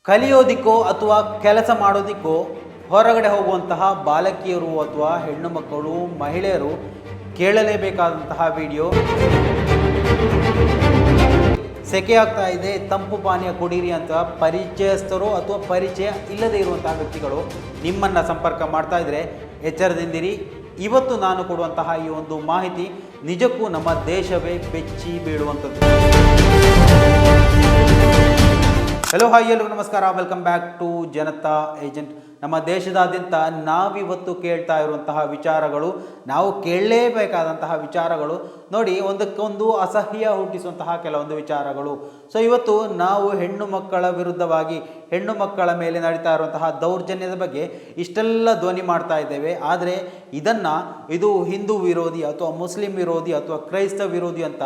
ಕಲಿಯೋದಿಕ್ಕೋ ಅಥವಾ ಕೆಲಸ ಮಾಡೋದಿಕ್ಕೋ ಹೊರಗಡೆ ಹೋಗುವಂತಹ ಬಾಲಕಿಯರು ಅಥವಾ ಹೆಣ್ಣು ಮಕ್ಕಳು ಮಹಿಳೆಯರು ಕೇಳಲೇಬೇಕಾದಂತಹ ವಿಡಿಯೋ. ಸೆಕೆ ಆಗ್ತಾ ಇದೆ, ತಂಪು ಪಾನೀಯ ಕುಡೀರಿ ಅಂತ ಪರಿಚಯಸ್ಥರು ಅಥವಾ ಪರಿಚಯ ಇಲ್ಲದೇ ಇರುವಂತಹ ವ್ಯಕ್ತಿಗಳು ನಿಮ್ಮನ್ನು ಸಂಪರ್ಕ ಮಾಡ್ತಾ ಇದ್ರೆ ಎಚ್ಚರದಿಂದಿರಿ. ಇವತ್ತು ನಾನು ಕೊಡುವಂತಹ ಈ ಒಂದು ಮಾಹಿತಿ ನಿಜಕ್ಕೂ ನಮ್ಮ ದೇಶವೇ ಬೆಚ್ಚಿ ಬೀಳುವಂಥದ್ದು. ಹಲೋ ಹಾಯ್, ಎಲ್ಲರಿಗೂ ನಮಸ್ಕಾರ. Welcome back to Janata Agent. ನಮ್ಮ ದೇಶದಾದ್ಯಂತ ನಾವಿವತ್ತು ಕೇಳ್ತಾ ಇರುವಂತಹ ವಿಚಾರಗಳು, ನಾವು ಕೇಳಲೇಬೇಕಾದಂತಹ ವಿಚಾರಗಳು ನೋಡಿ, ಒಂದಕ್ಕೊಂದು ಅಸಹ್ಯ ಹುಟ್ಟಿಸುವಂತಹ ಕೆಲವೊಂದು ವಿಚಾರಗಳು. ಸೊ ಇವತ್ತು ನಾವು ಹೆಣ್ಣು ಮಕ್ಕಳ ವಿರುದ್ಧವಾಗಿ, ಹೆಣ್ಣು ಮಕ್ಕಳ ಮೇಲೆ ನಡೀತಾ ಇರುವಂತಹ ದೌರ್ಜನ್ಯದ ಬಗ್ಗೆ ಇಷ್ಟೆಲ್ಲ ಧ್ವನಿ ಮಾಡ್ತಾ ಇದ್ದೇವೆ. ಆದರೆ ಇದು ಹಿಂದೂ ವಿರೋಧಿ ಅಥವಾ ಮುಸ್ಲಿಂ ವಿರೋಧಿ ಅಥವಾ ಕ್ರೈಸ್ತ ವಿರೋಧಿ ಅಂತ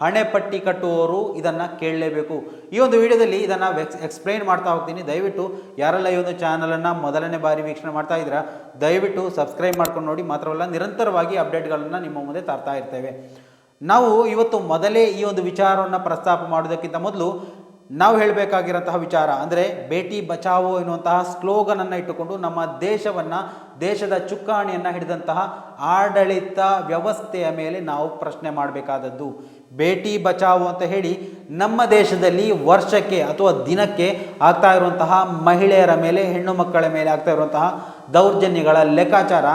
ಹಣೆಪಟ್ಟಿ ಕಟ್ಟುವವರು ಇದನ್ನು ಕೇಳಲೇಬೇಕು. ಈ ಒಂದು ವಿಡಿಯೋದಲ್ಲಿ ಇದನ್ನು ಎಕ್ಸ್ಪ್ಲೈನ್ ಮಾಡ್ತಾ ಹೋಗ್ತೀನಿ. ದಯವಿಟ್ಟು ಯಾರೆಲ್ಲ ಈ ಒಂದು ಚಾನಲನ್ನು ಮೊದಲನೇ ಬಾರಿ ವೀಕ್ಷಣೆ ಮಾಡ್ತಾ ಇದ್ದೀರಾ, ದಯವಿಟ್ಟು ಸಬ್ಸ್ಕ್ರೈಬ್ ಮಾಡ್ಕೊಂಡು ನೋಡಿ. ಮಾತ್ರವಲ್ಲ, ನಿರಂತರವಾಗಿ ಅಪ್ಡೇಟ್ಗಳನ್ನು ನಿಮ್ಮ ಮುಂದೆ ತರ್ತಾ ಇರ್ತೇವೆ. ನಾವು ಇವತ್ತು ಮೊದಲೇ ಈ ಒಂದು ವಿಚಾರವನ್ನು ಪ್ರಸ್ತಾಪ ಮಾಡೋದಕ್ಕಿಂತ ಮೊದಲು ನಾವು ಹೇಳಬೇಕಾಗಿರೋಂತಹ ವಿಚಾರ ಅಂದರೆ ಬೇಟಿ ಬಚಾವೋ ಎನ್ನುವಂತಹ ಸ್ಲೋಗನನ್ನು ಇಟ್ಟುಕೊಂಡು ನಮ್ಮ ದೇಶದ ಚುಕ್ಕಾಣಿಯನ್ನು ಹಿಡಿದಂತಹ ಆಡಳಿತ ವ್ಯವಸ್ಥೆಯ ಮೇಲೆ ನಾವು ಪ್ರಶ್ನೆ ಮಾಡಬೇಕಾದದ್ದು. ಬೇಟಿ ಬಚಾವೋ ಅಂತ ಹೇಳಿ ನಮ್ಮ ದೇಶದಲ್ಲಿ ವರ್ಷಕ್ಕೆ ಅಥವಾ ದಿನಕ್ಕೆ ಆಗ್ತಾ ಇರುವಂತಹ ಮಹಿಳೆಯರ ಮೇಲೆ, ಹೆಣ್ಣು ಮಕ್ಕಳ ಮೇಲೆ ಆಗ್ತಾ ಇರುವಂತಹ ದೌರ್ಜನ್ಯಗಳ ಲೆಕ್ಕಾಚಾರ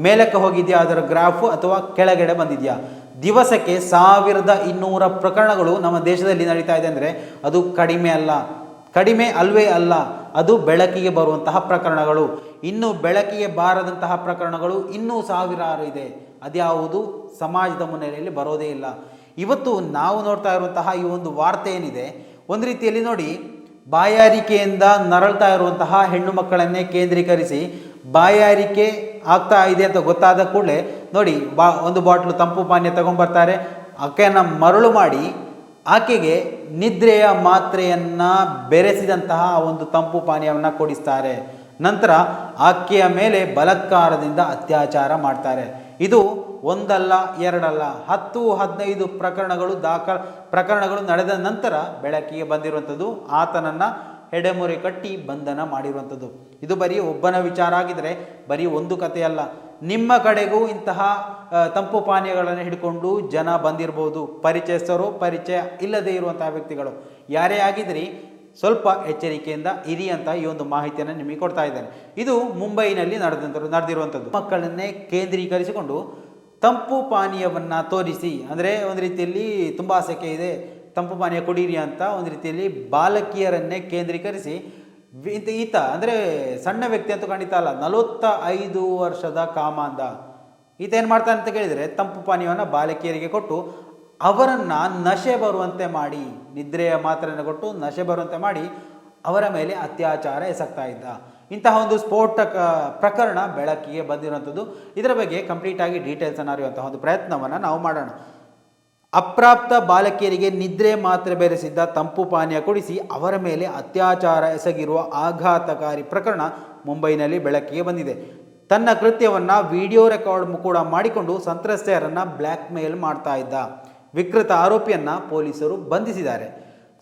ಮೇಲಕ್ಕೆ ಹೋಗಿದೆಯಾ, ಅದರ ಗ್ರಾಫು, ಅಥವಾ ಕೆಳಗಡೆ ಬಂದಿದೆಯಾ? ದಿವಸಕ್ಕೆ 1200 ಪ್ರಕರಣಗಳು ನಮ್ಮ ದೇಶದಲ್ಲಿ ನಡೀತಾ ಇದೆ ಅಂದರೆ ಅದು ಕಡಿಮೆ ಅಲ್ವೇ ಅಲ್ಲ. ಅದು ಬೆಳಕಿಗೆ ಬರುವಂತಹ ಪ್ರಕರಣಗಳು. ಇನ್ನು ಬೆಳಕಿಗೆ ಬಾರದಂತಹ ಪ್ರಕರಣಗಳು ಇನ್ನೂ ಸಾವಿರಾರು ಇದೆ. ಅದ್ಯಾವುದು ಸಮಾಜದ ಮುನ್ನೆಲೆಯಲ್ಲಿ ಬರೋದೇ ಇಲ್ಲ. ಇವತ್ತು ನಾವು ನೋಡ್ತಾ ಇರುವಂತಹ ಈ ಒಂದು ವಾರ್ತೆ ಏನಿದೆ, ಒಂದು ರೀತಿಯಲ್ಲಿ ನೋಡಿ, ಬಾಯಾರಿಕೆಯಿಂದ ನರಳ್ತಾ ಇರುವಂತಹ ಹೆಣ್ಣು ಮಕ್ಕಳನ್ನೇ ಕೇಂದ್ರೀಕರಿಸಿ ಬಾಯಾರಿಕೆ ಆಗ್ತಾ ಇದೆ ಅಂತ ಗೊತ್ತಾದ ಕೂಡಲೇ ನೋಡಿ, ಒಂದು ಬಾಟ್ಲು ತಂಪು ಪಾನೀಯ ತಗೊಂಡ್ಬರ್ತಾರೆ. ಆಕೆಯನ್ನು ಮರಳು ಮಾಡಿ ಆಕೆಗೆ ನಿದ್ರೆಯ ಮಾತ್ರೆಯನ್ನು ಬೆರೆಸಿದಂತಹ ಒಂದು ತಂಪು ಪಾನೀಯವನ್ನು ಕೊಡಿಸ್ತಾರೆ. ನಂತರ ಆಕೆಯ ಮೇಲೆ ಬಲಾತ್ಕಾರದಿಂದ ಅತ್ಯಾಚಾರ ಮಾಡ್ತಾರೆ. ಇದು ಒಂದಲ್ಲ ಎರಡಲ್ಲ, 10-15 ಪ್ರಕರಣಗಳು ನಡೆದ ನಂತರ ಬೆಳಕಿಗೆ ಬಂದಿರುವಂಥದ್ದು. ಆತನನ್ನು ಹೆಡೆಮುರಿ ಕಟ್ಟಿ ಬಂಧನ ಮಾಡಿರುವಂಥದ್ದು. ಇದು ಬರೀ ಒಬ್ಬನ ವಿಚಾರ ಆಗಿದರೆ ಬರೀ ಒಂದು ಕಥೆಯಲ್ಲ. ನಿಮ್ಮ ಕಡೆಗೂ ಇಂತಹ ತಂಪು ಪಾನೀಯಗಳನ್ನು ಹಿಡ್ಕೊಂಡು ಜನ ಬಂದಿರ್ಬೋದು. ಪರಿಚಯಸ್ಥರು, ಪರಿಚಯ ಇಲ್ಲದೇ ಇರುವಂತಹ ವ್ಯಕ್ತಿಗಳು, ಯಾರೇ ಆಗಿದ್ರಿ ಸ್ವಲ್ಪ ಎಚ್ಚರಿಕೆಯಿಂದ ಇರಿ ಅಂತ ಈ ಒಂದು ಮಾಹಿತಿಯನ್ನು ನಿಮಗೆ ಕೊಡ್ತಾ ಇದ್ದೇನೆ. ಇದು ಮುಂಬೈನಲ್ಲಿ ನಡೆದಿರುವಂಥದ್ದು. ಮಕ್ಕಳನ್ನೇ ಕೇಂದ್ರೀಕರಿಸಿಕೊಂಡು ತಂಪು ಪಾನೀಯವನ್ನು ತೋರಿಸಿ, ಅಂದರೆ ಒಂದು ರೀತಿಯಲ್ಲಿ ತುಂಬ ಸೆಕೆ ಇದೆ, ತಂಪು ಪಾನೀಯ ಕುಡೀರಿ ಅಂತ ಒಂದು ರೀತಿಯಲ್ಲಿ ಬಾಲಕಿಯರನ್ನೇ ಕೇಂದ್ರೀಕರಿಸಿ ಈತ ಅಂದರೆ ಸಣ್ಣ ವ್ಯಕ್ತಿ ಅಂತೂ ಖಂಡಿತ ಅಲ್ಲ, 45 ವರ್ಷದ ಕಾಮಾಂಧ ಈತ ಏನು ಮಾಡ್ತಾನೆ ಅಂತ ಕೇಳಿದರೆ, ತಂಪು ಪಾನೀಯವನ್ನು ಬಾಲಕಿಯರಿಗೆ ಕೊಟ್ಟು ಅವರನ್ನು ನಶೆ ಬರುವಂತೆ ಮಾಡಿ, ನಿದ್ರೆಯ ಮಾತ್ರೆಯನ್ನು ಕೊಟ್ಟು ನಶೆ ಬರುವಂತೆ ಮಾಡಿ ಅವರ ಮೇಲೆ ಅತ್ಯಾಚಾರ ಎಸಗ್ತಾ ಇದ್ದ. ಇಂತಹ ಒಂದು ಸ್ಫೋಟಕ ಪ್ರಕರಣ ಬೆಳಕಿಗೆ ಬಂದಿರುವಂಥದ್ದು. ಇದರ ಬಗ್ಗೆ ಕಂಪ್ಲೀಟಾಗಿ ಡೀಟೇಲ್ಸನ್ನು ಅರಿಯುವಂತಹ ಒಂದು ಪ್ರಯತ್ನವನ್ನು ನಾವು ಮಾಡೋಣ. ಅಪ್ರಾಪ್ತ ಬಾಲಕಿಯರಿಗೆ ನಿದ್ರೆ ಮಾತ್ರೆ ಬೆರೆಸಿದ್ದ ತಂಪು ಪಾನೀಯ ಕುಡಿಸಿ ಅವರ ಮೇಲೆ ಅತ್ಯಾಚಾರ ಎಸಗಿರುವ ಆಘಾತಕಾರಿ ಪ್ರಕರಣ ಮುಂಬೈನಲ್ಲಿ ಬೆಳಕಿಗೆ ಬಂದಿದೆ. ತನ್ನ ಕೃತ್ಯವನ್ನು ವಿಡಿಯೋ ರೆಕಾರ್ಡ್ ಕೂಡ ಮಾಡಿಕೊಂಡು ಸಂತ್ರಸ್ತೆಯರನ್ನು ಬ್ಲ್ಯಾಕ್ ಮೇಲ್ ಮಾಡ್ತಾ ಇದ್ದ ವಿಕೃತ ಆರೋಪಿಯನ್ನು ಪೊಲೀಸರು ಬಂಧಿಸಿದ್ದಾರೆ.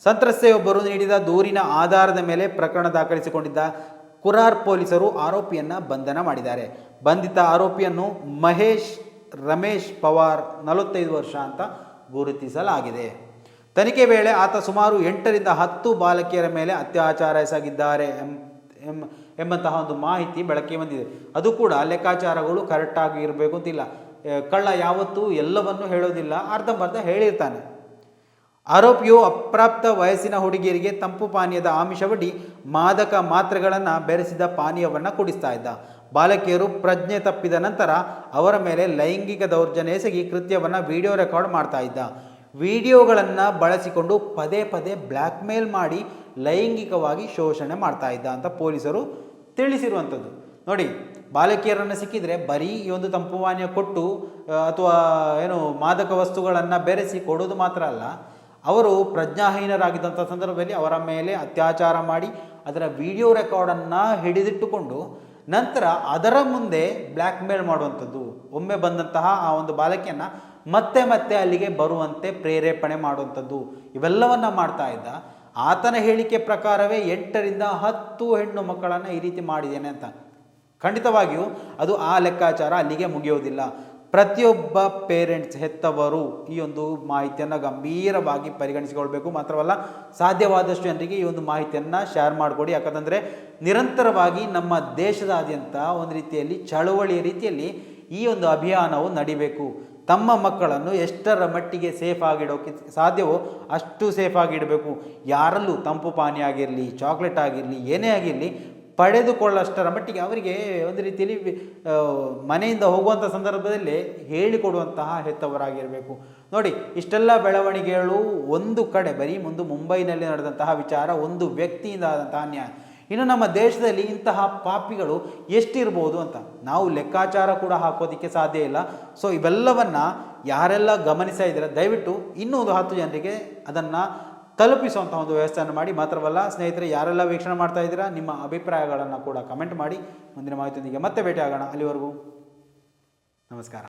ಸಂತ್ರಸ್ತೆಯೊಬ್ಬರು ನೀಡಿದ ದೂರಿನ ಆಧಾರದ ಮೇಲೆ ಪ್ರಕರಣ ದಾಖಲಿಸಿಕೊಂಡಿದ್ದ ಕುರಾರ್ ಪೊಲೀಸರು ಆರೋಪಿಯನ್ನು ಬಂಧನ ಮಾಡಿದ್ದಾರೆ. ಬಂಧಿತ ಆರೋಪಿಯನ್ನು ರಮೇಶ್ ಪವಾರ್ 45 ವರ್ಷ ಅಂತ ಗುರುತಿಸಲಾಗಿದೆ. ತನಿಖೆ ವೇಳೆ ಆತ ಸುಮಾರು 8-10 ಬಾಲಕಿಯರ ಮೇಲೆ ಅತ್ಯಾಚಾರ ಎಸಗಿದ್ದಾರೆ ಎಂಬಂತಹ ಒಂದು ಮಾಹಿತಿ ಬೆಳಕಿಗೆ ಬಂದಿದೆ. ಅದು ಕೂಡ ಲೆಕ್ಕಾಚಾರಗಳು ಕರೆಕ್ಟಾಗಿ ಇರಬೇಕು ಅಂತಿಲ್ಲ. ಕಳ್ಳ ಯಾವತ್ತೂ ಎಲ್ಲವನ್ನೂ ಹೇಳೋದಿಲ್ಲ, ಅರ್ಧಂಬರ್ಧ ಹೇಳಿರ್ತಾನೆ. ಆರೋಪಿಯು ಅಪ್ರಾಪ್ತ ವಯಸ್ಸಿನ ಹುಡುಗಿಯರಿಗೆ ತಂಪು ಪಾನೀಯದ ಆಮಿಷವೊಡ್ಡಿ ಮಾದಕ ಮಾತ್ರೆಗಳನ್ನು ಬೆರೆಸಿದ ಪಾನೀಯವನ್ನು ಕುಡಿಸ್ತಾ ಇದ್ದ. ಬಾಲಕಿಯರು ಪ್ರಜ್ಞೆ ತಪ್ಪಿದ ನಂತರ ಅವರ ಮೇಲೆ ಲೈಂಗಿಕ ದೌರ್ಜನ್ಯ ಎಸಗಿ ಕೃತ್ಯವನ್ನು ವಿಡಿಯೋ ರೆಕಾರ್ಡ್ ಮಾಡ್ತಾ ಇದ್ದ. ವಿಡಿಯೋಗಳನ್ನು ಬಳಸಿಕೊಂಡು ಪದೇ ಬ್ಲ್ಯಾಕ್ ಮೇಲ್ ಮಾಡಿ ಲೈಂಗಿಕವಾಗಿ ಶೋಷಣೆ ಮಾಡ್ತಾ ಇದ್ದ ಅಂತ ಪೊಲೀಸರು ತಿಳಿಸಿರುವಂಥದ್ದು. ನೋಡಿ, ಬಾಲಕಿಯರನ್ನು ಸಿಕ್ಕಿದರೆ ಬರೀ ಈ ಒಂದು ತಂಪು ಪಾನೀಯ ಕೊಟ್ಟು ಅಥವಾ ಮಾದಕ ವಸ್ತುಗಳನ್ನು ಬೆರೆಸಿ ಕೊಡೋದು ಮಾತ್ರ ಅಲ್ಲ, ಅವರು ಪ್ರಜ್ಞಾಹೀನರಾಗಿದ್ದಂಥ ಸಂದರ್ಭದಲ್ಲಿ ಅವರ ಮೇಲೆ ಅತ್ಯಾಚಾರ ಮಾಡಿ ಅದರ ವಿಡಿಯೋ ರೆಕಾರ್ಡನ್ನು ಹಿಡಿದಿಟ್ಟುಕೊಂಡು ನಂತರ ಅದರ ಮುಂದೆ ಬ್ಲ್ಯಾಕ್ ಮೇಲ್ ಮಾಡುವಂಥದ್ದು. ಒಮ್ಮೆ ಬಂದಂತಹ ಆ ಒಂದು ಬಾಲಕಿಯನ್ನು ಮತ್ತೆ ಅಲ್ಲಿಗೆ ಬರುವಂತೆ ಪ್ರೇರೇಪಣೆ ಮಾಡುವಂಥದ್ದು, ಇವೆಲ್ಲವನ್ನು ಮಾಡ್ತಾ ಇದ್ದ. ಆತನ ಹೇಳಿಕೆ ಪ್ರಕಾರವೇ 8ರಿಂದ 10 ಹೆಣ್ಣು ಮಕ್ಕಳನ್ನು ಈ ರೀತಿ ಮಾಡಿದ್ದೇನೆ ಅಂತ. ಖಂಡಿತವಾಗಿಯೂ ಅದು ಆ ಲೆಕ್ಕಾಚಾರ ಅಲ್ಲಿಗೆ ಮುಗಿಯೋದಿಲ್ಲ. ಪ್ರತಿಯೊಬ್ಬ ಪೇರೆಂಟ್ಸ್ ಹೆತ್ತವರು ಈ ಒಂದು ಮಾಹಿತಿಯನ್ನು ಗಂಭೀರವಾಗಿ ಪರಿಗಣಿಸಿಕೊಳ್ಬೇಕು. ಮಾತ್ರವಲ್ಲ, ಸಾಧ್ಯವಾದಷ್ಟು ಜನರಿಗೆ ಈ ಒಂದು ಮಾಹಿತಿಯನ್ನು ಶೇರ್ ಮಾಡಿಕೊಡಿ. ಯಾಕಂತಂದರೆ ನಿರಂತರವಾಗಿ ನಮ್ಮ ದೇಶದಾದ್ಯಂತ ಒಂದು ರೀತಿಯಲ್ಲಿ ಚಳುವಳಿಯ ರೀತಿಯಲ್ಲಿ ಈ ಒಂದು ಅಭಿಯಾನವು ನಡಿಬೇಕು. ತಮ್ಮ ಮಕ್ಕಳನ್ನು ಎಷ್ಟರ ಮಟ್ಟಿಗೆ ಸೇಫ್ ಆಗಿಡೋಕ್ಕೆ ಸಾಧ್ಯವೋ ಅಷ್ಟು ಸೇಫ್ ಆಗಿಡಬೇಕು. ಯಾರಲ್ಲೂ ತಂಪು ಪಾನೀಯ ಆಗಿರಲಿ, ಚಾಕ್ಲೇಟ್ ಆಗಿರಲಿ, ಏನೇ ಆಗಿರಲಿ ಪಡೆದುಕೊಳ್ಳಷ್ಟರ ಮಟ್ಟಿಗೆ ಅವರಿಗೆ ಒಂದು ರೀತಿಯಲ್ಲಿ ಮನೆಯಿಂದ ಹೋಗುವಂಥ ಸಂದರ್ಭದಲ್ಲಿ ಹೇಳಿಕೊಡುವಂತಹ ಹೆತ್ತವರಾಗಿರಬೇಕು. ನೋಡಿ, ಇಷ್ಟೆಲ್ಲ ಬೆಳವಣಿಗೆಗಳು ಒಂದು ಕಡೆ ಬರೀ ಮುಂಬೈನಲ್ಲಿ ನಡೆದಂತಹ ವಿಚಾರ, ಒಂದು ವ್ಯಕ್ತಿಯಿಂದ ಆದಂತಹ ಅನ್ಯಾಯ. ಇನ್ನು ನಮ್ಮ ದೇಶದಲ್ಲಿ ಇಂತಹ ಪಾಪಿಗಳು ಎಷ್ಟಿರ್ಬೋದು ಅಂತ ನಾವು ಲೆಕ್ಕಾಚಾರ ಕೂಡ ಹಾಕೋದಕ್ಕೆ ಸಾಧ್ಯ ಇಲ್ಲ. ಸೊ ಇವೆಲ್ಲವನ್ನು ಯಾರೆಲ್ಲ ಗಮನಿಸ್ತಾ ಇದ್ದೀರಾ, ದಯವಿಟ್ಟು ಇನ್ನೂ ಒಂದು 10 ಜನರಿಗೆ ಅದನ್ನು ತಲುಪಿಸುವಂಥ ಒಂದು ವ್ಯವಸ್ಥೆಯನ್ನು ಮಾಡಿ. ಮಾತ್ರವಲ್ಲ ಸ್ನೇಹಿತರೆ, ಯಾರೆಲ್ಲ ವೀಕ್ಷಣೆ ಮಾಡ್ತಾ ಇದ್ದೀರಾ, ನಿಮ್ಮ ಅಭಿಪ್ರಾಯಗಳನ್ನು ಕೂಡ ಕಮೆಂಟ್ ಮಾಡಿ. ಮುಂದಿನ ಮಾಹಿತಿಯೊಂದಿಗೆ ಮತ್ತೆ ಭೇಟಿ ಆಗೋಣ. ಅಲ್ಲಿವರೆಗೂ ನಮಸ್ಕಾರ.